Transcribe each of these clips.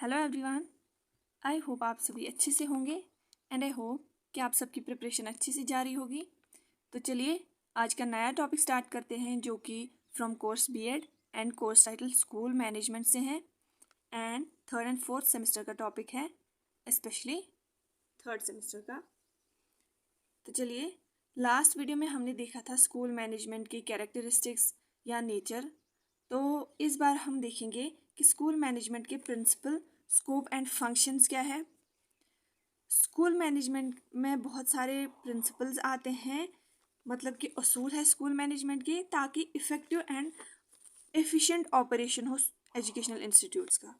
Hello everyone, I hope आप सभी अच्छे से होंगे एंड आई होप कि आप सबकी प्रिपरेशन अच्छी से जारी होगी। तो चलिए आज का नया टॉपिक स्टार्ट करते हैं जो कि from course BEd and course title school management से है and third and fourth semester का टॉपिक है, स्पेशली थर्ड सेमेस्टर का। तो चलिए, लास्ट वीडियो में हमने देखा था स्कूल मैनेजमेंट की कैरेक्टरिस्टिक्स या नेचर। तो इस बार हम देखेंगे कि स्कूल मैनेजमेंट के प्रिंसिपल, स्कोप एंड फंक्शंस क्या है। स्कूल मैनेजमेंट में बहुत सारे प्रिंसिपल्स आते हैं, मतलब कि असूल है स्कूल मैनेजमेंट के, ताकि इफ़ेक्टिव एंड एफिशिएंट ऑपरेशन हो एजुकेशनल इंस्टीट्यूट्स का।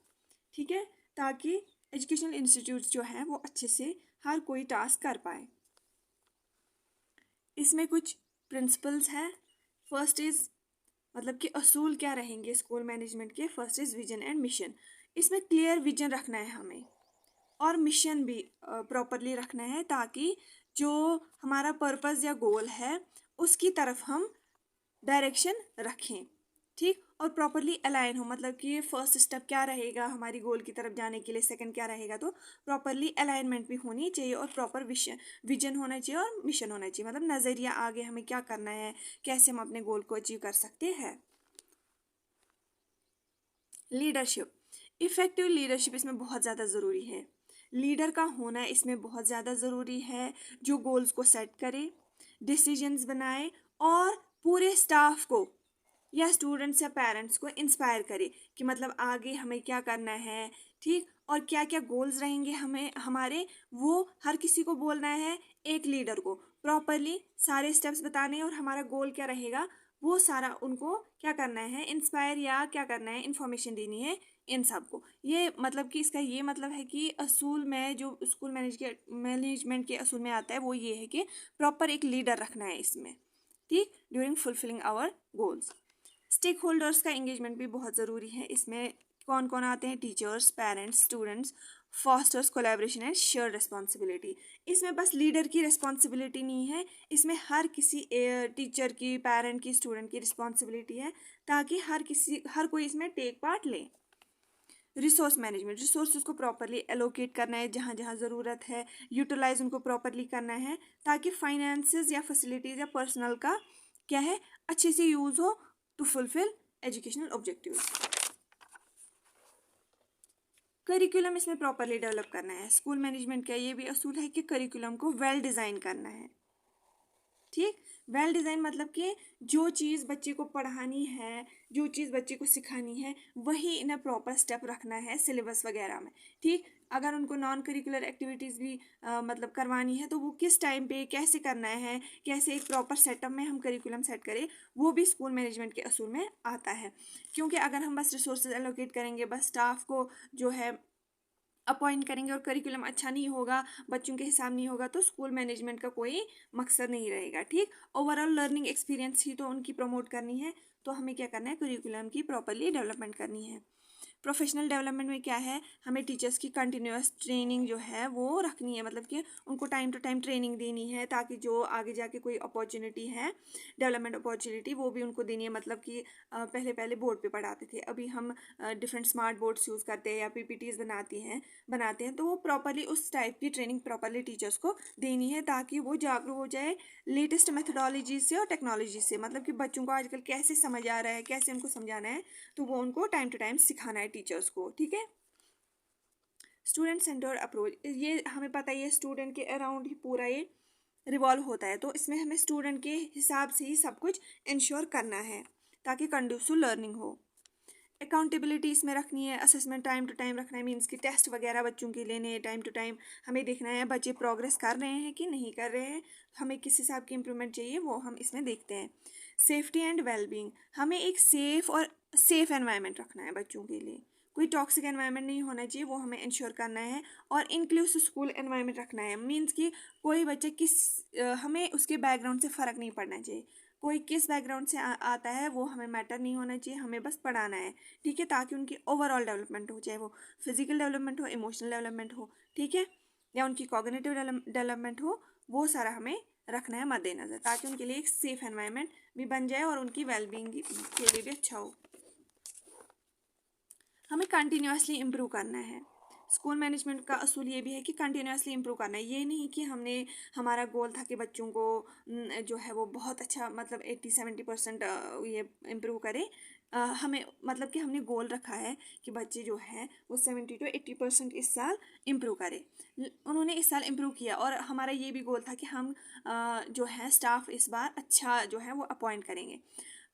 ठीक है, ताकि एजुकेशनल इंस्टीट्यूट्स जो हैं वो अच्छे से हर कोई टास्क कर पाए। इसमें कुछ प्रिंसिपल्स हैं। फर्स्ट इज़, मतलब कि असूल क्या रहेंगे स्कूल मैनेजमेंट के। First is vision and mission. इसमें क्लियर विजन रखना है हमें और मिशन भी प्रॉपरली रखना है, ताकि जो हमारा पर्पस या गोल है उसकी तरफ हम डायरेक्शन रखें। ठीक, और प्रॉपरली अलाइन हो, मतलब कि फर्स्ट स्टेप क्या रहेगा हमारी गोल की तरफ जाने के लिए, सेकंड क्या रहेगा, तो प्रॉपरली अलाइनमेंट भी होनी चाहिए और प्रॉपर विजन होना चाहिए और मिशन होना चाहिए, मतलब नज़रिया आगे हमें क्या करना है, कैसे हम अपने गोल को अचीव कर सकते हैं। लीडरशिप, इफ़ेक्टिव लीडरशिप इसमें बहुत ज़्यादा ज़रूरी है। लीडर का होना इसमें बहुत ज़्यादा ज़रूरी है, जो गोल्स को सेट करे, डिसीजंस बनाए और पूरे स्टाफ को या स्टूडेंट्स या पेरेंट्स को इंस्पायर करे कि मतलब आगे हमें क्या करना है। ठीक, और क्या क्या गोल्स रहेंगे हमें हमारे, वो हर किसी को बोलना है। एक लीडर को प्रॉपरली सारे स्टेप्स बताने हैं और हमारा गोल क्या रहेगा वो सारा उनको क्या करना है, इंस्पायर या क्या करना है, इंफॉर्मेशन देनी है इन सबको। ये मतलब कि इसका ये मतलब है कि असूल में जो स्कूल मैनेजमेंट के असूल में आता है वो ये है कि प्रॉपर एक लीडर रखना है इसमें। ठीक, during fulfilling our goals. Stakeholders का एंगेजमेंट भी बहुत ज़रूरी है। इसमें कौन कौन आते हैं, teachers, parents, students, fosters collaboration and share responsibility. इसमें बस लीडर की रिस्पॉन्सिबिलिटी नहीं है, इसमें हर किसी टीचर की, पेरेंट की, स्टूडेंट की रिस्पॉन्सिबिलिटी है, ताकि हर कोई इसमें टेक पार्ट ले। रिसोर्स मैनेजमेंट, रिसोर्सेज को प्रॉपरली एलोकेट करना है, जहाँ जहाँ ज़रूरत है यूटिलाइज उनको प्रॉपरली करना है, ताकि फाइनेंसेस या फैसिलिटीज़ या पर्सनल का क्या है अच्छे से यूज़ हो to fulfill educational objectives. Curriculum इसमें प्रॉपरली डेवलप करना है। स्कूल मैनेजमेंट का ये भी असूल है कि करिकुलम को वेल डिज़ाइन करना है। ठीक, वेल डिज़ाइन मतलब कि जो चीज़ बच्चे को पढ़ानी है, जो चीज़ बच्चे को सिखानी है, वही इन्हें प्रॉपर स्टेप रखना है सिलेबस वगैरह में। ठीक, अगर उनको नॉन करिकुलर एक्टिविटीज़ भी मतलब करवानी है तो वो किस टाइम पे कैसे करना है, कैसे एक प्रॉपर सेटअप में हम करिकुलम सेट करें, वो भी स्कूल मैनेजमेंट के असूल में आता है। क्योंकि अगर हम बस रिसोर्सेज एलोकेट करेंगे, बस स्टाफ को जो है अपॉइंट करेंगे और करिकुलम अच्छा नहीं होगा, बच्चों के हिसाब नहीं होगा, तो स्कूल मैनेजमेंट का कोई मकसद नहीं रहेगा। ठीक, ओवरऑल लर्निंग एक्सपीरियंस ही तो उनकी प्रमोट करनी है, तो हमें क्या करना है, करिकुलम की प्रॉपरली डेवलपमेंट करनी है। प्रोफेशनल डेवलपमेंट में क्या है, हमें टीचर्स की कंटिन्यूस ट्रेनिंग जो है वो रखनी है, मतलब कि उनको टाइम टू टाइम ट्रेनिंग देनी है, ताकि जो आगे जाके कोई अपॉर्चुनिटी है, डेवलपमेंट अपॉर्चुनिटी, वो भी उनको देनी है। मतलब कि पहले पहले बोर्ड पे पढ़ाते थे, अभी हम डिफरेंट स्मार्ट बोर्ड्स यूज़ करते हैं या पीपीटीज बनाते हैं, तो वो प्रॉपरली उस टाइप की ट्रेनिंग प्रॉपरली टीचर्स को देनी है, ताकि वो जागरूक हो जाए लेटेस्ट मेथडोलॉजी से और टेक्नोलॉजी से। मतलब कि बच्चों को आजकल कैसे समझ आ रहा है, कैसे उनको समझाना है, तो वो उनको टाइम टू टाइम सिखाना है टीचर्स को। ठीक है, स्टूडेंट सेंटर्ड अप्रोच, ये हमें पता ही है, स्टूडेंट के अराउंड ही पूरा ये रिवॉल्व होता है, तो इसमें हमें स्टूडेंट के हिसाब से ही सब कुछ इंश्योर करना है, ताकि कंड्यूसिव लर्निंग हो। अकाउंटेबिलिटी इसमें रखनी है, असेसमेंट टाइम टू टाइम रखना है, मीन्स कि टेस्ट वगैरह बच्चों के लेने टाइम टू टाइम, हमें देखना है बच्चे प्रोग्रेस कर रहे हैं कि नहीं कर रहे हैं, हमें किस हिसाब की इम्प्रूवमेंट चाहिए वो हम इसमें देखते हैं। सेफ्टी एंड वेलबींग, हमें एक सेफ एनवायरनमेंट रखना है बच्चों के लिए, कोई टॉक्सिक एनवायरनमेंट नहीं होना चाहिए, वो हमें इंश्योर करना है। और इंक्लूसिव स्कूल एनवायरनमेंट रखना है, मीन्स कि कोई बच्चा हमें उसके बैकग्राउंड से फ़र्क नहीं पड़ना चाहिए, कोई किस बैकग्राउंड से आता है वो हमें मैटर नहीं होना चाहिए, हमें बस पढ़ाना है। ठीक है, ताकि उनकी ओवरऑल डेवलपमेंट हो, चाहे वो फिजिकल डेवलपमेंट हो, इमोशनल डेवलपमेंट हो, ठीक है, या उनकी कॉग्निटिव डेवलपमेंट हो, वो सारा हमें रखना है मद्देनज़र, ताकि उनके लिए एक सेफ एनवायरनमेंट भी बन जाए और उनकी वेलबींग के लिए भी अच्छा हो। हमें कंटिन्यूअसली इम्प्रूव करना है। स्कूल मैनेजमेंट का असूल ये भी है कि कंटिन्यूअसली इम्प्रूव करना है। ये नहीं कि हमने हमारा गोल था कि बच्चों को जो है वो बहुत अच्छा मतलब 80-70% ये इम्प्रूव करे। हमें मतलब कि हमने गोल रखा है कि बच्चे जो है वो 70 to 80% इस साल इम्प्रूव करे। उन्होंने इस साल इम्प्रूव किया और हमारा ये भी गोल था कि हम जो है स्टाफ इस बार अच्छा जो है वो अपॉइंट करेंगे।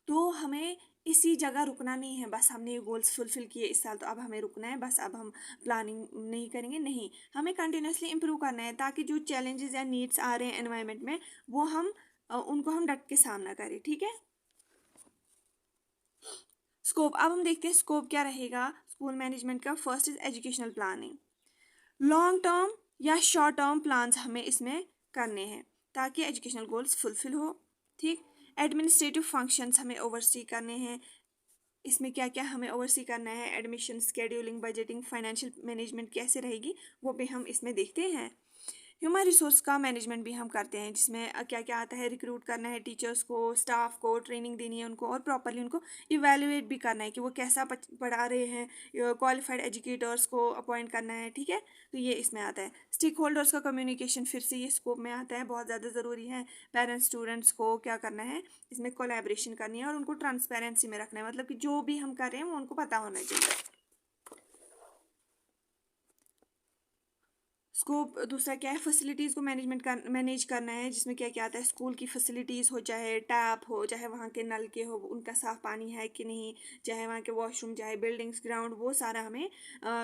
तो हमें इसी जगह रुकना नहीं है, बस हमने ये गोल्स फुलफिल किए इस साल तो अब हमें रुकना है, बस अब हम प्लानिंग नहीं करेंगे, नहीं, हमें कंटिन्यूअसली इम्प्रूव करना है ताकि जो चैलेंजेस या नीड्स आ रहे हैं एनवायरनमेंट में वो हम उनको हम डट के सामना करें। ठीक है। स्कोप, अब हम देखते हैं स्कोप क्या रहेगा स्कूल मैनेजमेंट का। First is educational planning. Long term या शॉर्ट टर्म प्लान्स हमें इसमें करने हैं ताकि एजुकेशनल गोल्स फुलफिल हो। ठीक। एडमिनिस्ट्रेटिव फंक्शंस हमें ओवरसी करने हैं। इसमें क्या क्या हमें ओवरसी करना है, admission, scheduling, budgeting, financial management कैसे रहेगी वो भी हम इसमें देखते हैं। ह्यूमन रिसोर्स का मैनेजमेंट भी हम करते हैं जिसमें क्या क्या आता है, रिक्रूट करना है टीचर्स को, स्टाफ को ट्रेनिंग देनी है उनको और प्रॉपरली उनको इवेल्युएट भी करना है कि वो कैसा पढ़ा रहे हैं, क्वालिफाइड एजुकेटर्स को अपॉइंट करना है। ठीक है। तो ये इसमें आता है। स्टेक होल्डर्स का कम्युनिकेशन फिर से ये स्कोप में आता है, बहुत ज़्यादा ज़रूरी है। पेरेंट्स स्टूडेंट्स को क्या करना है, इसमें कोलैबोरेशन करनी है और उनको ट्रांसपेरेंसी में रखना है, मतलब कि जो भी हम कर रहे हैं वो उनको पता होना चाहिए। स्कोप दूसरा क्या है, फैसिलिटीज़ को मैनेज करना है जिसमें क्या क्या आता है, स्कूल की फैसिलिटीज़ हो, चाहे टैप हो, चाहे वहाँ के नल के हो उनका साफ़ पानी है कि नहीं, चाहे वहाँ के वॉशरूम, चाहे बिल्डिंग्स, ग्राउंड, वो सारा हमें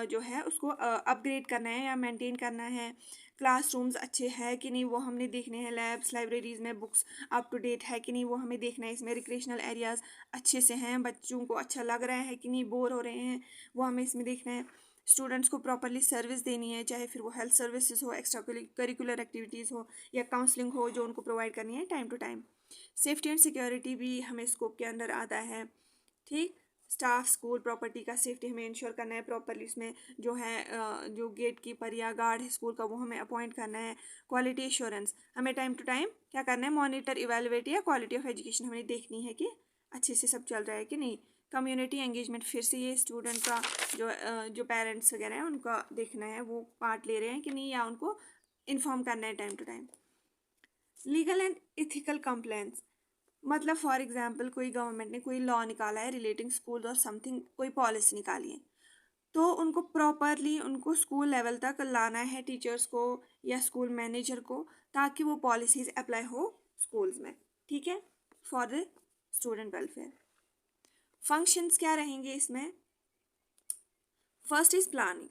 जो है उसको अपग्रेड करना है या मेंटेन करना है। क्लासरूम्स अच्छे हैं कि नहीं वो हमने देखने हैं। लैब्स, लाइब्रेरीज़ में बुक्स अप टू डेट है कि नहीं वो हमें देखना है। इसमें रिक्रिएशनल एरियाज़ अच्छे से हैं, बच्चों को अच्छा लग रहा है कि नहीं, बोर हो रहे हैं, वो हमें इसमें देखना है। स्टूडेंट्स को प्रॉपरली सर्विस देनी है, चाहे फिर वो हेल्थ सर्विसेज हो, एक्स्ट्रा करिकुलर एक्टिविटीज़ हो या काउंसलिंग हो जो उनको प्रोवाइड करनी है time to time. Safety and security भी हमें स्कोप के अंदर आता है। ठीक। स्टाफ, स्कूल प्रॉपर्टी का सेफ्टी हमें इंश्योर करना है प्रॉपरली। उसमें जो है जो गेट कीपर या गार्ड है स्कूल का वो हमें अपॉइंट करना है। क्वालिटी एश्योरेंस हमें टाइम टू टाइम क्या करना है, मॉनिटर, इवेलुएट या क्वालिटी ऑफ एजुकेशन हमें देखनी है कि अच्छे से सब चल रहा है कि नहीं। कम्युनिटी एंगेजमेंट फिर से ये स्टूडेंट का जो पेरेंट्स वगैरह हैं उनका देखना है वो पार्ट ले रहे हैं कि नहीं या उनको इन्फॉर्म करना है time to time. Legal and ethical complaints, मतलब फॉर एग्जांपल कोई गवर्नमेंट ने कोई लॉ निकाला है रिलेटिंग स्कूल और समथिंग, कोई पॉलिसी निकाली है तो उनको प्रॉपरली उनको स्कूल लेवल तक लाना है टीचर्स को या स्कूल मैनेजर को ताकि वो पॉलिसीज अप्लाई हो स्कूल्स में। ठीक है। For the student welfare. Functions क्या रहेंगे इसमें, फर्स्ट इज प्लानिंग।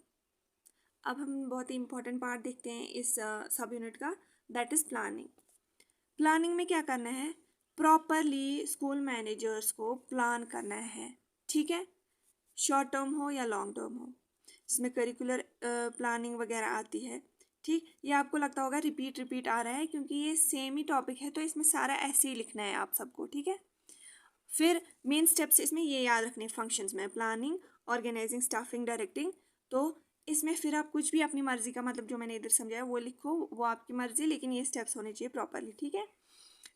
अब हम बहुत ही इंपॉर्टेंट पार्ट देखते हैं इस सब यूनिट का, दैट इज प्लानिंग। प्लानिंग में क्या करना है, प्रॉपरली स्कूल मैनेजर्स को प्लान करना है। ठीक है। शॉर्ट टर्म हो या लॉन्ग टर्म हो, जिसमें करिकुलर प्लानिंग वगैरह आती है। ठीक। ये आपको लगता होगा रिपीट रिपीट आ रहा है क्योंकि ये सेम ही टॉपिक है तो इसमें सारा ऐसे ही लिखना है आप सबको। ठीक है। फिर मेन स्टेप्स इसमें ये याद रखने फंक्शंस में, प्लानिंग, ऑर्गेनाइजिंग, स्टाफिंग, डायरेक्टिंग। तो इसमें फिर आप कुछ भी अपनी मर्जी का, मतलब जो मैंने इधर समझाया वो लिखो, वो आपकी मर्जी, लेकिन ये स्टेप्स होने चाहिए प्रॉपरली। ठीक है।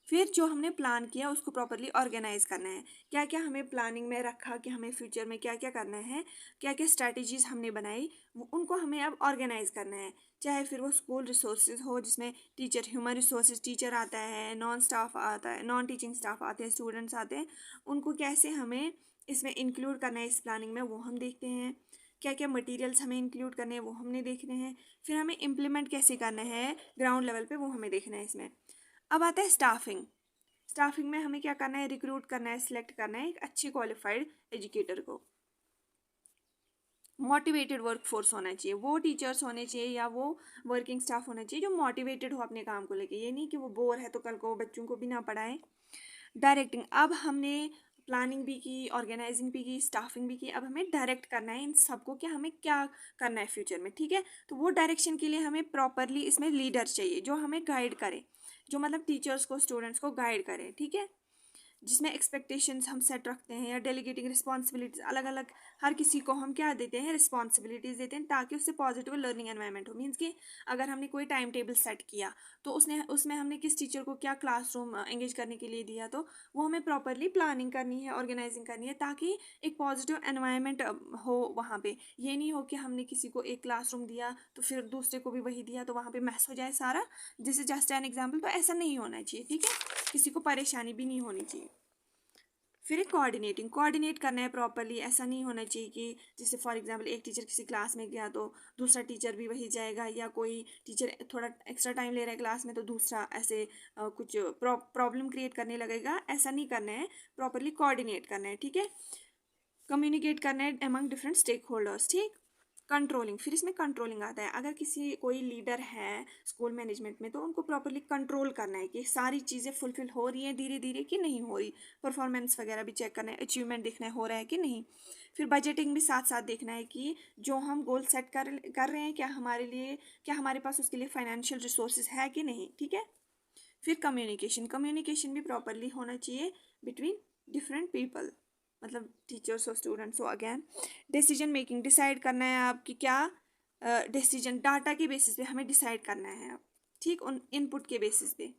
फिर जो हमने प्लान किया उसको प्रॉपरली ऑर्गेनाइज करना है, क्या क्या हमें प्लानिंग में रखा कि हमें फ्यूचर में क्या क्या करना है, क्या क्या स्ट्रैटेजीज हमने बनाई उनको हमें अब ऑर्गेनाइज करना है। चाहे फिर वो स्कूल रिसोर्सेज हो जिसमें टीचर, ह्यूमन रिसोर्सेज टीचर आता है, नॉन स्टाफ आता है, नॉन टीचिंग स्टाफ आते हैं, स्टूडेंट्स आते हैं, उनको कैसे हमें इसमें इंक्लूड करना है इस प्लानिंग में वो हम देखते हैं। क्या क्या मटेरियल्स हमें इंक्लूड करने हैं वो हमने देखने हैं। फिर हमें इम्प्लीमेंट कैसे करना है ग्राउंड लेवल पे वो हमें देखना है इसमें। अब आता है स्टाफिंग। स्टाफिंग में हमें क्या करना है, रिक्रूट करना है, सिलेक्ट करना है एक अच्छी क्वालिफाइड एजुकेटर को। मोटिवेटेड वर्क फोर्स होना चाहिए, वो टीचर्स होने चाहिए या वो वर्किंग स्टाफ होना चाहिए जो मोटिवेटेड हो अपने काम को लेके, ये नहीं कि वो बोर है तो कल को बच्चों को भी ना पढ़ाए। डायरेक्टिंग, अब हमने प्लानिंग भी की, ऑर्गेनाइजिंग भी की, स्टाफिंग भी की, अब हमें डायरेक्ट करना है इन सबको कि हमें क्या करना है फ्यूचर में। ठीक है। तो वो डायरेक्शन के लिए हमें प्रॉपरली इसमें लीडर चाहिए जो हमें गाइड करे, जो मतलब टीचर्स को, स्टूडेंट्स को गाइड करे। ठीक है। जिसमें एक्सपेक्टेशंस हम सेट रखते हैं, या डेलीगेटिंग रिस्पॉन्सिबिलिटीज, अलग अलग हर किसी को हम क्या देते हैं, रिस्पॉन्सिबिलिटीज देते हैं, ताकि उससे पॉजिटिव लर्निंग एनवायरनमेंट हो। मीन्स कि अगर हमने कोई टाइम टेबल सेट किया तो उसमें हमने किस टीचर को क्या क्लासरूम एंगेज करने के लिए दिया, तो वो हमें प्रॉपरली प्लानिंग करनी है, ऑर्गेनाइजिंग करनी है, ताकि एक पॉजिटिव एनवायरनमेंट हो वहाँ पे। ये नहीं हो कि हमने किसी को एक क्लासरूम दिया तो फिर दूसरे को भी वही दिया तो वहाँ पे मैस हो जाए सारा। This is just an example. तो ऐसा नहीं होना चाहिए, ठीक है, किसी को परेशानी भी नहीं होनी चाहिए। फिर एक कोऑर्डिनेट करना है प्रॉपरली। ऐसा नहीं होना चाहिए कि जैसे फॉर एग्जांपल एक टीचर किसी क्लास में गया तो दूसरा टीचर भी वही जाएगा, या कोई टीचर थोड़ा एक्स्ट्रा टाइम ले रहा है क्लास में तो दूसरा ऐसे कुछ प्रॉब्लम क्रिएट करने लगेगा। ऐसा नहीं करना है, प्रॉपरली कोऑर्डिनेट करना है, ठीक है। कम्युनिकेट करना है अमंग डिफरेंट स्टेक होल्डर्स, ठीक। कंट्रोलिंग, फिर इसमें कंट्रोलिंग आता है। अगर कोई लीडर है स्कूल मैनेजमेंट में तो उनको प्रॉपरली कंट्रोल करना है कि सारी चीज़ें फुलफिल हो रही हैं धीरे धीरे कि नहीं हो रही। परफॉर्मेंस वगैरह भी चेक करना है, अचीवमेंट देखना है हो रहा है कि नहीं। फिर बजटिंग भी साथ साथ देखना है कि जो हम गोल सेट कर रहे हैं क्या हमारे पास उसके लिए फाइनेंशियल रिसोर्सेज है कि नहीं, ठीक है। फिर कम्युनिकेशन भी प्रॉपरली होना चाहिए बिटवीन डिफरेंट पीपल, मतलब टीचर्स और स्टूडेंट्स। हो अगेन डिसीजन मेकिंग, डिसाइड करना है आपकी क्या डिसीजन डाटा के बेसिस पे हमें डिसाइड करना है आप, ठीक, उन इनपुट के बेसिस पे,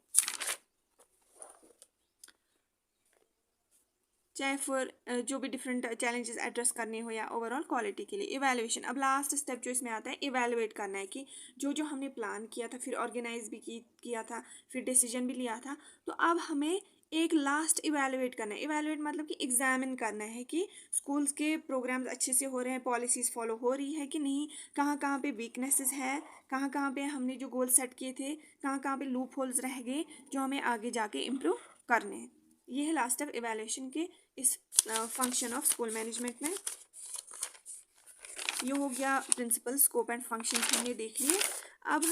चाहे फिर जो भी डिफरेंट चैलेंजेस एड्रेस करने हो या ओवरऑल क्वालिटी के लिए। इवैल्यूएशन, अब लास्ट स्टेप जो इसमें आता है, इवैल्यूएट करना है कि जो जो हमने प्लान किया था, फिर ऑर्गेनाइज भी किया था, फिर डिसीजन भी लिया था, तो अब हमें एक लास्ट इवैल्यूएट करना है। इवैल्यूएट मतलब कि एग्जामिन करना है कि स्कूल्स के प्रोग्राम्स अच्छे से हो रहे हैं, पॉलिसीज़ फॉलो हो रही है कि नहीं, कहाँ कहाँ पे वीकनेसेस है, कहाँ कहाँ पे हमने जो गोल सेट किए थे कहाँ कहाँ पे लूप होल्स रह गए जो हमें आगे जाके इम्प्रूव करने हैं। ये है लास्ट स्टेप इवैल्यूएशन के इस फंक्शन ऑफ स्कूल मैनेजमेंट में। ये हो गया प्रिंसिपल, स्कोप एंड फंक्शन हमने देख लिए। अब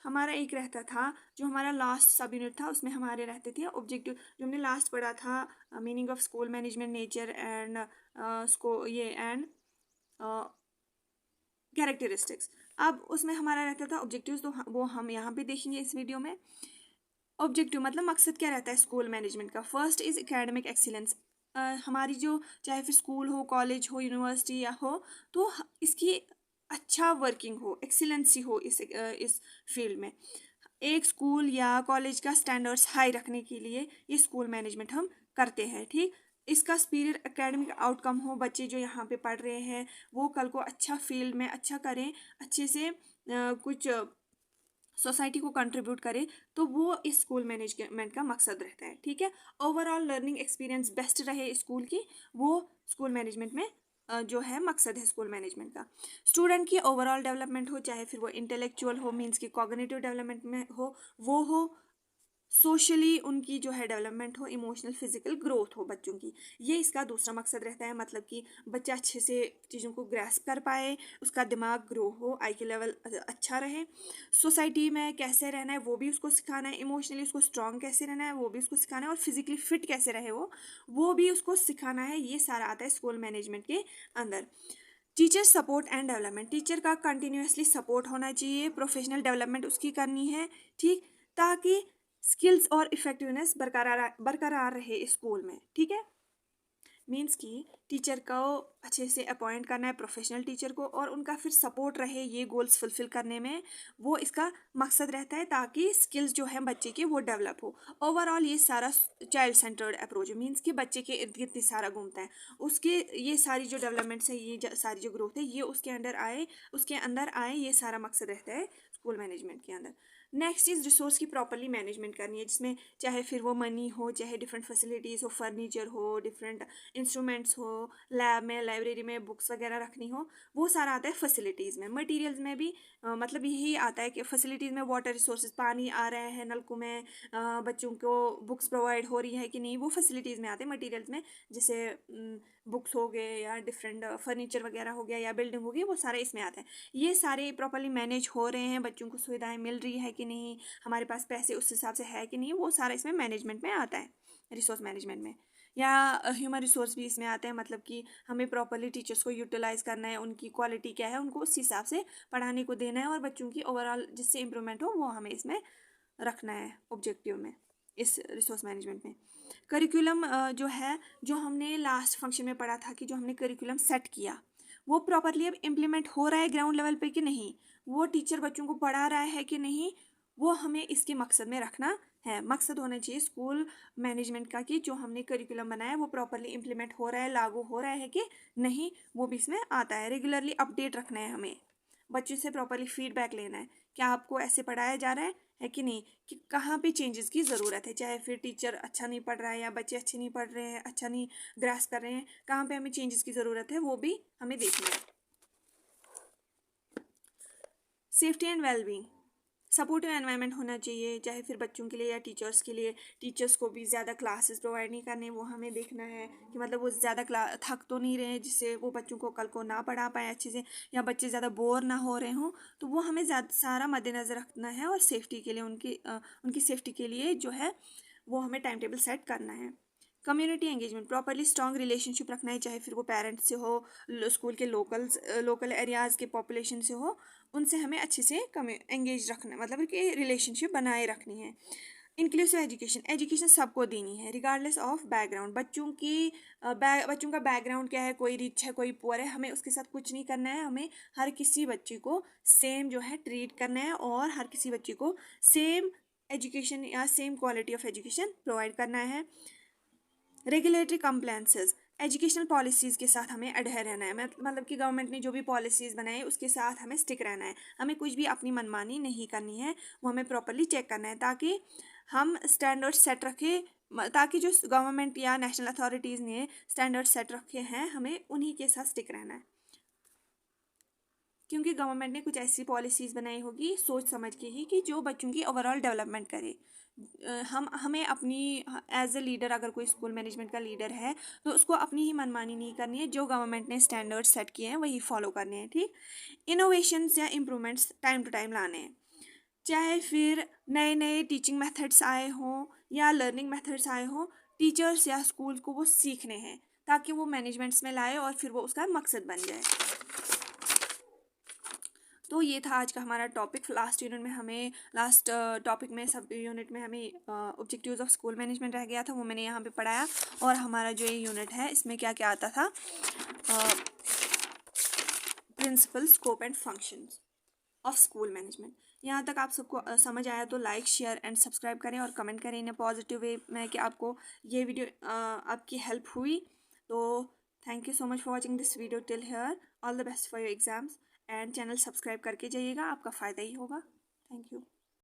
हमारा एक रहता था जो हमारा लास्ट सब यूनिट था, उसमें हमारे रहते थे ऑब्जेक्टिव, जो हमने लास्ट पढ़ा था, meaning of school management, nature and characteristics. अब उसमें हमारा रहता था ऑब्जेक्टिव्स, तो वो हम यहाँ पे देखेंगे इस वीडियो में। ऑब्जेक्टिव मतलब मकसद क्या रहता है स्कूल मैनेजमेंट का। फर्स्ट इज एकेडमिक एक्सीलेंस, हमारी जो चाहे फिर स्कूल हो, कॉलेज हो, यूनिवर्सिटी या हो, तो इसकी अच्छा वर्किंग हो, एक्सीलेंसी हो इस फील्ड में। एक स्कूल या कॉलेज का स्टैंडर्ड्स हाई रखने के लिए ये स्कूल मैनेजमेंट हम करते हैं, ठीक। इसका सुपीरियर एकेडमिक आउटकम हो, बच्चे जो यहाँ पे पढ़ रहे हैं वो कल को अच्छा फील्ड में अच्छा करें, अच्छे से कुछ सोसाइटी को कंट्रीब्यूट करे, तो वो इस स्कूल मैनेजमेंट का मकसद रहता है, ठीक है। ओवरऑल लर्निंग एक्सपीरियंस बेस्ट रहे स्कूल की, वो स्कूल मैनेजमेंट में जो है मकसद है स्कूल मैनेजमेंट का। स्टूडेंट की ओवरऑल डेवलपमेंट हो, चाहे फिर वो इंटेलेक्चुअल हो, मीन्स की कॉग्निटिव डेवलपमेंट में हो सोशली उनकी जो है डेवलपमेंट हो, इमोशनल फिजिकल ग्रोथ हो बच्चों की, ये इसका दूसरा मकसद रहता है। मतलब कि बच्चा अच्छे से चीज़ों को ग्रैस्प कर पाए, उसका दिमाग ग्रो हो, आई क्यू लेवल अच्छा रहे, सोसाइटी में कैसे रहना है वो भी उसको सिखाना है, इमोशनली उसको स्ट्रांग कैसे रहना है वो भी उसको सिखाना है, और फिजिकली फिट कैसे रहे वो भी उसको सिखाना है। ये सारा आता है स्कूल मैनेजमेंट के अंदर। Teacher support and development, teacher का कंटिन्यूसली सपोर्ट होना चाहिए, प्रोफेशनल डेवलपमेंट उसकी करनी है, ठीक, ताकि स्किल्स और इफेक्टिवनेस बरकरार रहे स्कूल में, ठीक है। मीन्स कि टीचर को अच्छे से अपॉइंट करना है, प्रोफेशनल टीचर को, और उनका फिर सपोर्ट रहे ये गोल्स फुलफिल करने में, वो इसका मकसद रहता है, ताकि स्किल्स जो है बच्चे के वो डेवलप हो। ओवरऑल ये सारा चाइल्ड सेंटर्ड अप्रोच है, मीन्स कि बच्चे के इर्द गिर्द सारा घूमता है, उसके ये सारी जो डेवलपमेंट्स है, ये सारी जो ग्रोथ है, ये उसके अंदर आए, ये सारा मकसद रहता है स्कूल मैनेजमेंट के अंदर। नेक्स्ट इज रिसोर्स की प्रॉपरली मैनेजमेंट करनी है, जिसमें चाहे फिर वो मनी हो, चाहे डिफरेंट फैसिलिटीज़ हो, फर्नीचर हो, डिफरेंट इंस्ट्रूमेंट्स हो, लैब में, लाइब्रेरी में बुक्स वगैरह रखनी हो, वो सारा आता है फैसिलिटीज़ में। मटेरियल्स में भी मतलब यही आता है कि फैसिलिटीज़ में वाटर रिसोर्सेज, पानी आ रहे हैं नलकों में, बच्चों को बुक्स प्रोवाइड हो रही है कि नहीं, वो फैसिलिटीज़ में आते हैं। मटेरियल्स में जैसे बुक्स हो गए या डिफरेंट फर्नीचर वगैरह हो गया या बिल्डिंग हो गई, वो सारे इसमें आते हैं। ये सारे प्रॉपरली मैनेज हो रहे हैं, बच्चों को सुविधाएं मिल रही है कि नहीं, हमारे पास पैसे उस हिसाब से है कि नहीं, वो सारा इसमें मैनेजमेंट में आता है, रिसोर्स मैनेजमेंट में। या ह्यूमन रिसोर्स भी इसमें आते हैं, मतलब कि हमें प्रॉपरली टीचर्स को यूटिलाइज करना है, उनकी क्वालिटी क्या है, उनको उस हिसाब से पढ़ाने को देना है, और बच्चों की ओवरऑल जिससे इम्प्रूवमेंट हो वो हमें इसमें रखना है ऑब्जेक्टिव में। इस रिसोर्स मैनेजमेंट में। करिकुलम जो है, जो हमने लास्ट फंक्शन में पढ़ा था कि जो हमने करिकुलम सेट किया वो प्रॉपरली अब इम्प्लीमेंट हो रहा है ग्राउंड लेवल पे कि नहीं, वो टीचर बच्चों को पढ़ा रहा है कि नहीं, वो हमें इसके मकसद में रखना है। मकसद होना चाहिए स्कूल मैनेजमेंट का कि जो हमने करिकुलम बनाया है वो प्रॉपरली इम्प्लीमेंट हो रहा है, लागू हो रहा है कि नहीं, वो भी इसमें आता है। रेगुलरली अपडेट रखना है हमें, बच्चों से प्रॉपरली फीडबैक लेना है, क्या आपको ऐसे पढ़ाया जा रहा है कि नहीं, कि कहाँ पे चेंजेस की ज़रूरत है, चाहे फिर टीचर अच्छा नहीं पढ़ रहा है या बच्चे अच्छे नहीं पढ़ रहे हैं, अच्छा नहीं ग्रास्प कर रहे हैं, कहाँ पे हमें चेंजेस की ज़रूरत है वो भी हमें देखना है। Safety and wellbeing, supportive environment होना चाहिए, चाहे फिर बच्चों के लिए या टीचर्स के लिए। टीचर्स को भी ज़्यादा क्लासेस प्रोवाइड नहीं करने, वो हमें देखना है कि मतलब वो ज़्यादा थक तो नहीं रहे जिससे वो बच्चों को कल को ना पढ़ा पाए अच्छे से, या बच्चे ज़्यादा बोर ना हो रहे हों, तो वो हमें ज़्यादा सारा मद्देनज़र रखना है। और सेफ्टी के लिए उनकी सेफ्टी के लिए जो है वो हमें टाइम टेबल सेट करना है। Community engagement, properly strong relationship रखना है, चाहे फिर वो पेरेंट्स से हो, स्कूल के लोकल एरियाज़ के पॉपुलेशन से हो, उनसे हमें अच्छे से एंगेज रखना, मतलब कि रिलेशनशिप बनाए रखनी है। इंक्लूसिव एजुकेशन, एजुकेशन सबको देनी है रिगार्डलेस ऑफ बैकग्राउंड। बच्चों का बैकग्राउंड क्या है, कोई रिच है कोई पुअर है, हमें उसके साथ कुछ नहीं करना है। हमें हर किसी बच्चे को सेम जो है ट्रीट करना है और हर किसी बच्चे को सेम एजुकेशन या same quality of education provide करना है। रेगुलेटरी कंप्लायंसेस, एजुकेशनल पॉलिसीज़ के साथ हमें अडहेर रहना है, मतलब कि गवर्नमेंट ने जो भी पॉलिसीज़ बनाई उसके साथ हमें स्टिक रहना है। हमें कुछ भी अपनी मनमानी नहीं करनी है, वो हमें प्रॉपरली चेक करना है ताकि हम स्टैंडर्ड सेट रखें, ताकि जो गवर्नमेंट या नेशनल अथॉरिटीज़ ने स्टैंडर्ड सेट रखे हैं हमें उन्हीं के साथ स्टिक रहना है। क्योंकि गवर्नमेंट ने कुछ ऐसी पॉलिसीज़ बनाई होगी सोच समझ के ही कि जो बच्चों की ओवरऑल डेवलपमेंट करे। हमें अपनी एज ए लीडर, अगर कोई स्कूल मैनेजमेंट का लीडर है तो उसको अपनी ही मनमानी नहीं करनी है, जो गवर्नमेंट ने स्टैंडर्ड सेट किए हैं वही फॉलो करने हैं। ठीक, इनोवेशंस या इम्प्रूवमेंट्स टाइम टू टाइम लाने हैं, चाहे फिर नए नए टीचिंग मेथड्स आए हों या लर्निंग मेथड्स आए हों, टीचर्स या स्कूल को वो सीखने हैं ताकि वो मैनेजमेंट्स में लाए और फिर वो उसका मकसद बन जाए। तो ये था आज का हमारा टॉपिक। लास्ट टॉपिक में सब यूनिट में हमें ऑब्जेक्टिव्स ऑफ स्कूल मैनेजमेंट रह गया था, वो मैंने यहाँ पे पढ़ाया। और हमारा जो ये यूनिट है इसमें क्या क्या आता था, principle, scope and functions of school management. यहाँ तक आप सबको समझ आया तो लाइक शेयर एंड सब्सक्राइब करें और कमेंट करें इन अ पॉजिटिव वे में कि आपको ये वीडियो आपकी हेल्प हुई। तो thank you so much for watching this video till here. All the best for your exams and channel subscribe करके जाइएगा, आपका फ़ायदा ही होगा। Thank you.